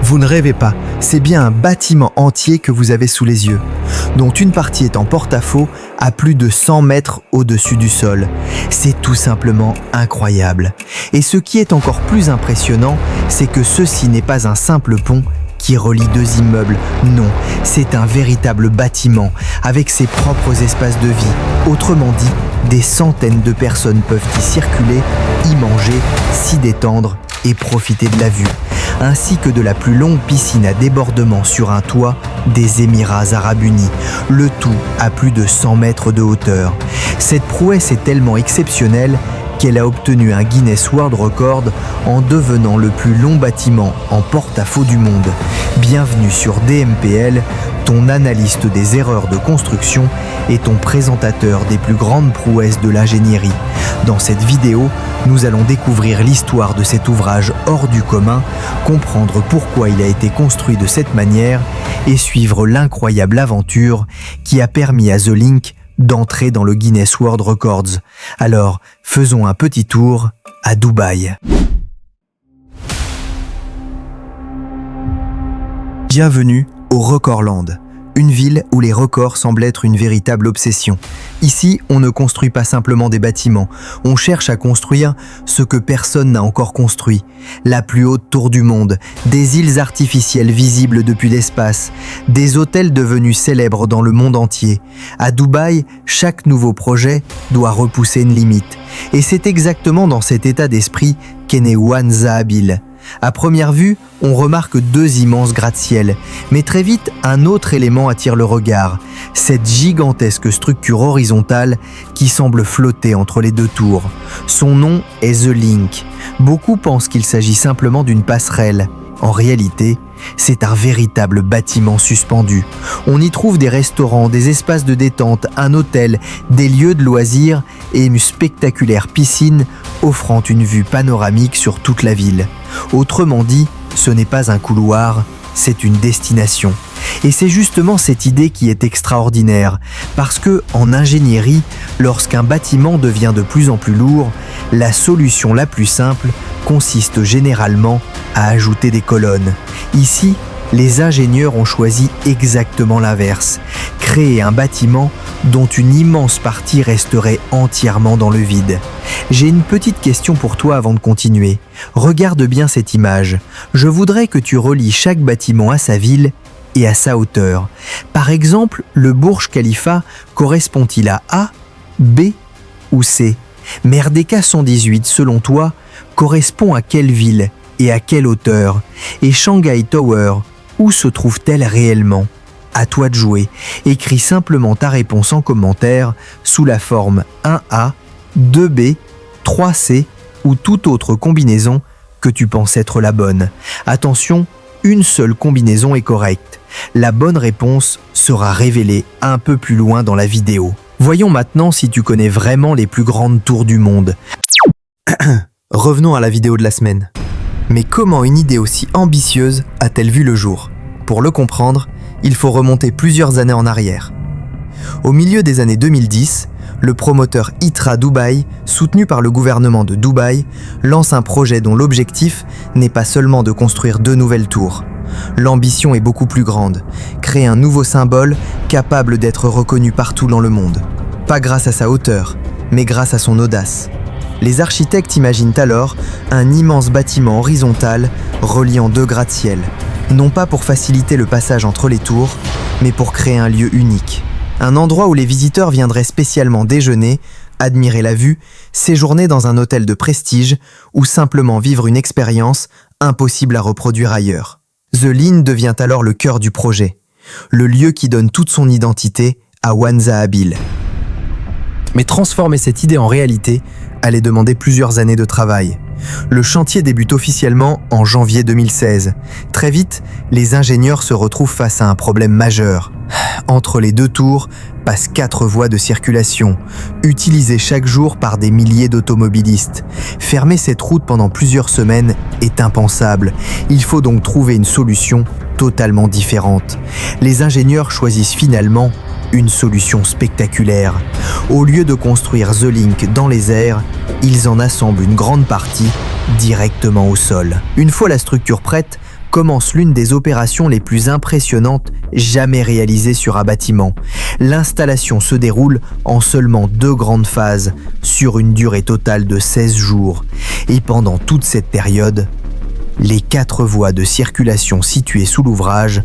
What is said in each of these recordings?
Vous ne rêvez pas, c'est bien un bâtiment entier que vous avez sous les yeux, dont une partie est en porte-à-faux à plus de 100 mètres au-dessus du sol. C'est tout simplement incroyable. Et ce qui est encore plus impressionnant, c'est que ceci n'est pas un simple pont qui relie deux immeubles. Non, c'est un véritable bâtiment avec ses propres espaces de vie. Autrement dit, des centaines de personnes peuvent y circuler, y manger, s'y détendre et profiter de la vue, ainsi que de la plus longue piscine à débordement sur un toit des Émirats Arabes Unis, le tout à plus de 100 mètres de hauteur. Cette prouesse est tellement exceptionnelle qu'elle a obtenu un Guinness World Record en devenant le plus long bâtiment en porte-à-faux du monde. Bienvenue sur DMPL, ton analyste des erreurs de construction et ton présentateur des plus grandes prouesses de l'ingénierie. Dans cette vidéo, nous allons découvrir l'histoire de cet ouvrage hors du commun, comprendre pourquoi il a été construit de cette manière et suivre l'incroyable aventure qui a permis à The Link d'entrer dans le Guinness World Records. Alors, faisons un petit tour à Dubaï. Bienvenue au Recordland, une ville où les records semblent être une véritable obsession. Ici, on ne construit pas simplement des bâtiments, on cherche à construire ce que personne n'a encore construit. La plus haute tour du monde, des îles artificielles visibles depuis l'espace, des hôtels devenus célèbres dans le monde entier. À Dubaï, chaque nouveau projet doit repousser une limite. Et c'est exactement dans cet état d'esprit qu'est né One Zahabil. À première vue, on remarque deux immenses gratte-ciel, mais très vite, un autre élément attire le regard, cette gigantesque structure horizontale qui semble flotter entre les deux tours. Son nom est The Link. Beaucoup pensent qu'il s'agit simplement d'une passerelle. En réalité, c'est un véritable bâtiment suspendu. On y trouve des restaurants, des espaces de détente, un hôtel, des lieux de loisirs et une spectaculaire piscine offrant une vue panoramique sur toute la ville. Autrement dit, ce n'est pas un couloir, c'est une destination. Et c'est justement cette idée qui est extraordinaire, parce que, en ingénierie, lorsqu'un bâtiment devient de plus en plus lourd, la solution la plus simple consiste généralement à ajouter des colonnes. Ici, les ingénieurs ont choisi exactement l'inverse, créer un bâtiment dont une immense partie resterait entièrement dans le vide. J'ai une petite question pour toi avant de continuer. Regarde bien cette image. Je voudrais que tu relis chaque bâtiment à sa ville et à sa hauteur. Par exemple, le Burj Khalifa correspond-il à A, B ou C? Merdeka 118, selon toi, correspond à quelle ville et à quelle hauteur? Et Shanghai Tower, où se trouve-t-elle réellement? À toi de jouer. Écris simplement ta réponse en commentaire sous la forme 1A, 2B, 3C ou toute autre combinaison que tu penses être la bonne. Attention, une seule combinaison est correcte. La bonne réponse sera révélée un peu plus loin dans la vidéo. Voyons maintenant si tu connais vraiment les plus grandes tours du monde. Revenons à la vidéo de la semaine. Mais comment une idée aussi ambitieuse a-t-elle vu le jour? Pour le comprendre, il faut remonter plusieurs années en arrière. Au milieu des années 2010, le promoteur ITRA Dubaï, soutenu par le gouvernement de Dubaï, lance un projet dont l'objectif n'est pas seulement de construire 2 nouvelles tours. L'ambition est beaucoup plus grande, créer un nouveau symbole capable d'être reconnu partout dans le monde. Pas grâce à sa hauteur, mais grâce à son audace. Les architectes imaginent alors un immense bâtiment horizontal reliant 2 gratte-ciel, non pas pour faciliter le passage entre les tours, mais pour créer un lieu unique. Un endroit où les visiteurs viendraient spécialement déjeuner, admirer la vue, séjourner dans un hôtel de prestige ou simplement vivre une expérience impossible à reproduire ailleurs. The Line devient alors le cœur du projet, le lieu qui donne toute son identité à One Zahabil. Mais transformer cette idée en réalité allait demander plusieurs années de travail. Le chantier débute officiellement en janvier 2016. Très vite, les ingénieurs se retrouvent face à un problème majeur. Entre les 2 tours passent 4 voies de circulation, utilisées chaque jour par des milliers d'automobilistes. Fermer cette route pendant plusieurs semaines est impensable. Il faut donc trouver une solution totalement différente. Les ingénieurs choisissent finalement une solution spectaculaire. Au lieu de construire The Link dans les airs, ils en assemblent une grande partie directement au sol. Une fois la structure prête, commence l'une des opérations les plus impressionnantes jamais réalisées sur un bâtiment. L'installation se déroule en seulement 2 grandes phases, sur une durée totale de 16 jours. Et pendant toute cette période, les 4 voies de circulation situées sous l'ouvrage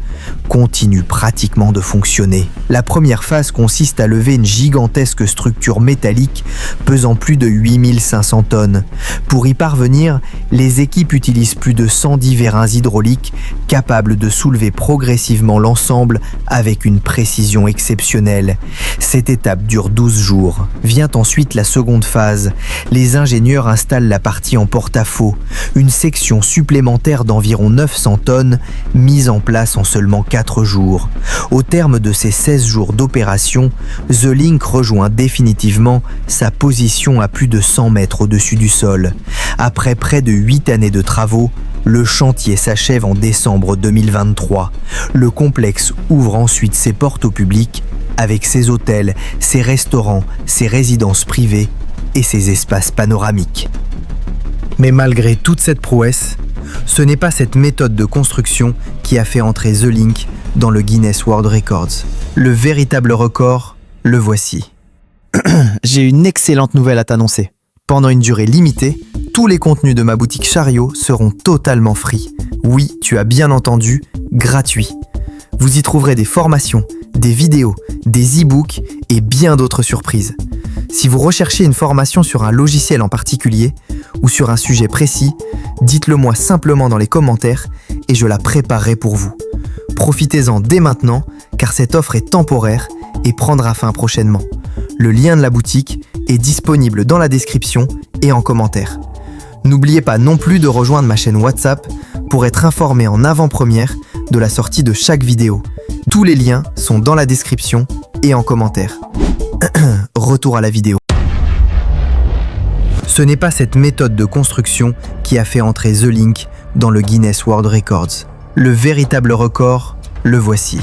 continuent pratiquement de fonctionner. La première phase consiste à lever une gigantesque structure métallique pesant plus de 8500 tonnes. Pour y parvenir, les équipes utilisent plus de 110 vérins hydrauliques capables de soulever progressivement l'ensemble avec une précision exceptionnelle. Cette étape dure 12 jours. Vient ensuite la seconde phase. Les ingénieurs installent la partie en porte-à-faux, une section supplémentaire d'environ 900 tonnes mise en place en seulement 4 jours. Au terme de ces 16 jours d'opération, The Link rejoint définitivement sa position à plus de 100 mètres au-dessus du sol. Après près de 8 années de travaux, le chantier s'achève en décembre 2023. Le complexe ouvre ensuite ses portes au public avec ses hôtels, ses restaurants, ses résidences privées et ses espaces panoramiques. Mais malgré toute cette prouesse, ce n'est pas cette méthode de construction qui a fait entrer The Link dans le Guinness World Records. Le véritable record, le voici. J'ai une excellente nouvelle à t'annoncer. Pendant une durée limitée, tous les contenus de ma boutique Chariot seront totalement free. Oui, tu as bien entendu, gratuits. Vous y trouverez des formations, des vidéos, des e-books et bien d'autres surprises. Si vous recherchez une formation sur un logiciel en particulier ou sur un sujet précis, dites-le moi simplement dans les commentaires et je la préparerai pour vous. Profitez-en dès maintenant car cette offre est temporaire et prendra fin prochainement. Le lien de la boutique est disponible dans la description et en commentaire. N'oubliez pas non plus de rejoindre ma chaîne WhatsApp pour être informé en avant-première de la sortie de chaque vidéo. Tous les liens sont dans la description et en commentaire. Retour à la vidéo. Ce n'est pas cette méthode de construction qui a fait entrer The Link dans le Guinness World Records. Le véritable record, le voici.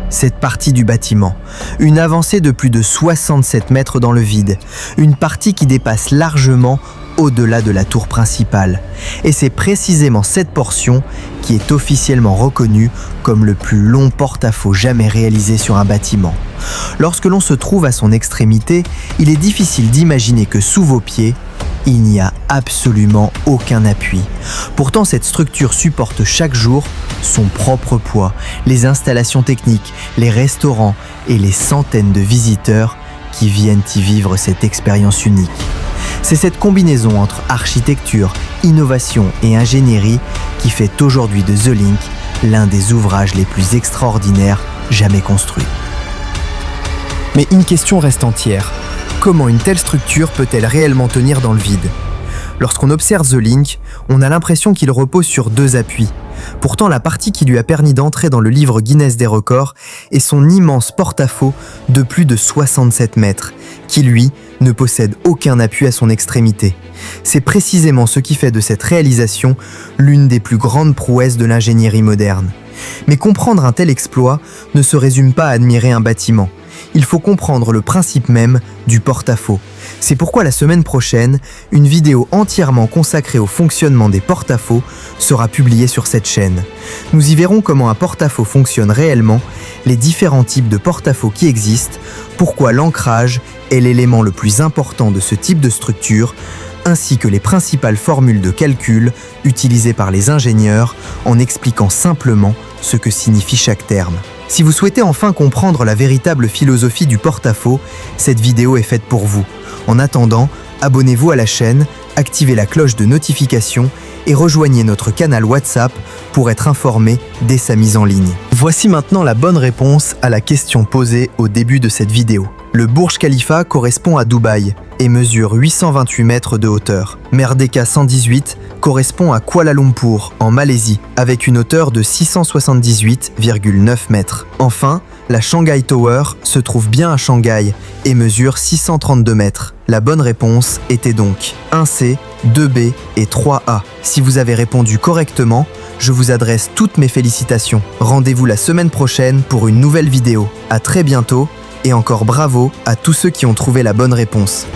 Cette partie du bâtiment, une avancée de plus de 67 mètres dans le vide, une partie qui dépasse largement au-delà de la tour principale. Et c'est précisément cette portion qui est officiellement reconnue comme le plus long porte-à-faux jamais réalisé sur un bâtiment. Lorsque l'on se trouve à son extrémité, il est difficile d'imaginer que sous vos pieds, il n'y a absolument aucun appui. Pourtant, cette structure supporte chaque jour son propre poids, les installations techniques, les restaurants et les centaines de visiteurs qui viennent y vivre cette expérience unique. C'est cette combinaison entre architecture, innovation et ingénierie qui fait aujourd'hui de The Link l'un des ouvrages les plus extraordinaires jamais construits. Mais une question reste entière. Comment une telle structure peut-elle réellement tenir dans le vide ? Lorsqu'on observe The Link, on a l'impression qu'il repose sur 2 appuis. Pourtant, la partie qui lui a permis d'entrer dans le livre Guinness des records est son immense porte-à-faux de plus de 67 mètres, qui lui ne possède aucun appui à son extrémité. C'est précisément ce qui fait de cette réalisation l'une des plus grandes prouesses de l'ingénierie moderne. Mais comprendre un tel exploit ne se résume pas à admirer un bâtiment. Il faut comprendre le principe même du porte-à-faux. C'est pourquoi la semaine prochaine, une vidéo entièrement consacrée au fonctionnement des porte-à-faux sera publiée sur cette chaîne. Nous y verrons comment un porte-à-faux fonctionne réellement, les différents types de porte-à-faux qui existent, pourquoi l'ancrage est l'élément le plus important de ce type de structure, ainsi que les principales formules de calcul utilisées par les ingénieurs en expliquant simplement ce que signifie chaque terme. Si vous souhaitez enfin comprendre la véritable philosophie du porte-à-faux, cette vidéo est faite pour vous. En attendant, abonnez-vous à la chaîne, activez la cloche de notification et rejoignez notre canal WhatsApp pour être informé dès sa mise en ligne. Voici maintenant la bonne réponse à la question posée au début de cette vidéo. Le Burj Khalifa correspond à Dubaï et mesure 828 mètres de hauteur. Merdeka 118 correspond à Kuala Lumpur, en Malaisie, avec une hauteur de 678,9 mètres. Enfin, la Shanghai Tower se trouve bien à Shanghai et mesure 632 mètres. La bonne réponse était donc 1C, 2B et 3A. Si vous avez répondu correctement, je vous adresse toutes mes félicitations. Rendez-vous la semaine prochaine pour une nouvelle vidéo. À très bientôt et encore bravo à tous ceux qui ont trouvé la bonne réponse.